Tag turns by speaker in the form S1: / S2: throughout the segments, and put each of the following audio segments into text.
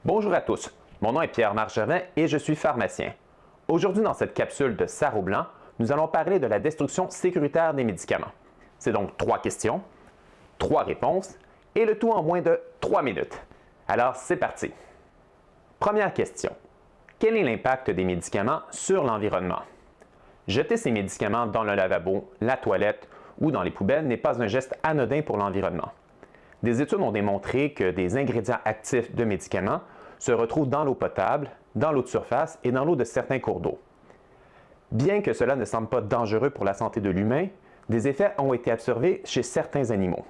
S1: Bonjour à tous, mon nom est Pierre-Marc Gervin et je suis pharmacien. Aujourd'hui, dans cette capsule de Sarreau Blanc, nous allons parler de la destruction sécuritaire des médicaments. C'est donc 3 questions, 3 réponses et le tout en moins de 3 minutes. Alors, c'est parti. Première question. Quel est l'impact des médicaments sur l'environnement? Jeter ces médicaments dans le lavabo, la toilette ou dans les poubelles n'est pas un geste anodin pour l'environnement. Des études ont démontré que des ingrédients actifs de médicaments se retrouvent dans l'eau potable, dans l'eau de surface et dans l'eau de certains cours d'eau. Bien que cela ne semble pas dangereux pour la santé de l'humain, des effets ont été observés chez certains animaux.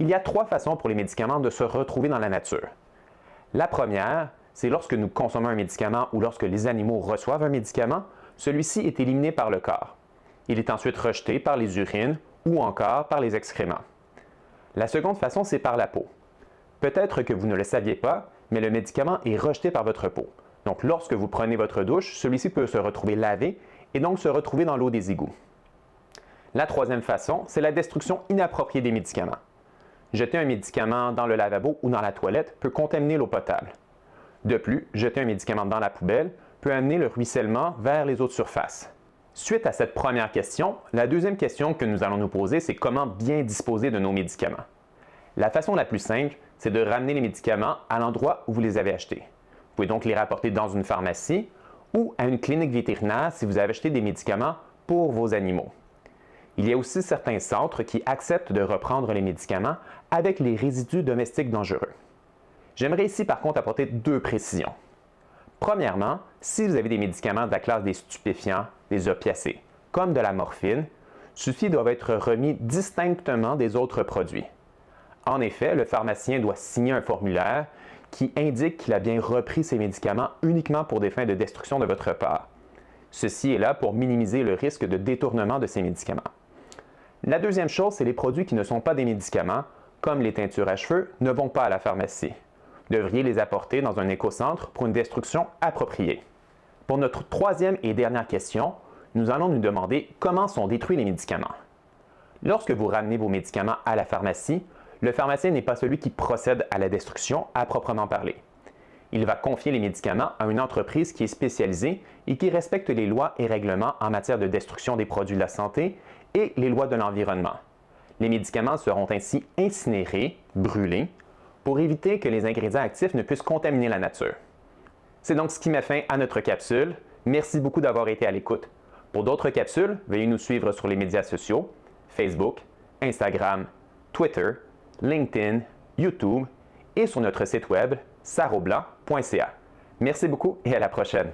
S1: Il y a 3 façons pour les médicaments de se retrouver dans la nature. La première, c'est lorsque nous consommons un médicament ou lorsque les animaux reçoivent un médicament, celui-ci est éliminé par le corps. Il est ensuite rejeté par les urines ou encore par les excréments. La seconde façon, c'est par la peau. Peut-être que vous ne le saviez pas, mais le médicament est rejeté par votre peau. Donc, lorsque vous prenez votre douche, celui-ci peut se retrouver lavé et donc se retrouver dans l'eau des égouts. La troisième façon, c'est la destruction inappropriée des médicaments. Jeter un médicament dans le lavabo ou dans la toilette peut contaminer l'eau potable. De plus, jeter un médicament dans la poubelle peut amener le ruissellement vers les eaux de surface. Suite à cette première question, la deuxième question que nous allons nous poser, c'est comment bien disposer de nos médicaments. La façon la plus simple, c'est de ramener les médicaments à l'endroit où vous les avez achetés. Vous pouvez donc les rapporter dans une pharmacie ou à une clinique vétérinaire si vous avez acheté des médicaments pour vos animaux. Il y a aussi certains centres qui acceptent de reprendre les médicaments avec les résidus domestiques dangereux. J'aimerais ici par contre apporter 2 précisions. Premièrement, si vous avez des médicaments de la classe des stupéfiants, des opiacés, comme de la morphine, ceux-ci doivent être remis distinctement des autres produits. En effet, le pharmacien doit signer un formulaire qui indique qu'il a bien repris ces médicaments uniquement pour des fins de destruction de votre part. Ceci est là pour minimiser le risque de détournement de ces médicaments. La deuxième chose, c'est les produits qui ne sont pas des médicaments, comme les teintures à cheveux, ne vont pas à la pharmacie. Vous devriez les apporter dans un écocentre pour une destruction appropriée. Pour notre troisième et dernière question, nous allons nous demander comment sont détruits les médicaments. Lorsque vous ramenez vos médicaments à la pharmacie, le pharmacien n'est pas celui qui procède à la destruction à proprement parler. Il va confier les médicaments à une entreprise qui est spécialisée et qui respecte les lois et règlements en matière de destruction des produits de la santé et les lois de l'environnement. Les médicaments seront ainsi incinérés, brûlés, pour éviter que les ingrédients actifs ne puissent contaminer la nature. C'est donc ce qui met fin à notre capsule. Merci beaucoup d'avoir été à l'écoute. Pour d'autres capsules, veuillez nous suivre sur les médias sociaux, Facebook, Instagram, Twitter, LinkedIn, YouTube et sur notre site web sarreaublanc.ca. Merci beaucoup et à la prochaine.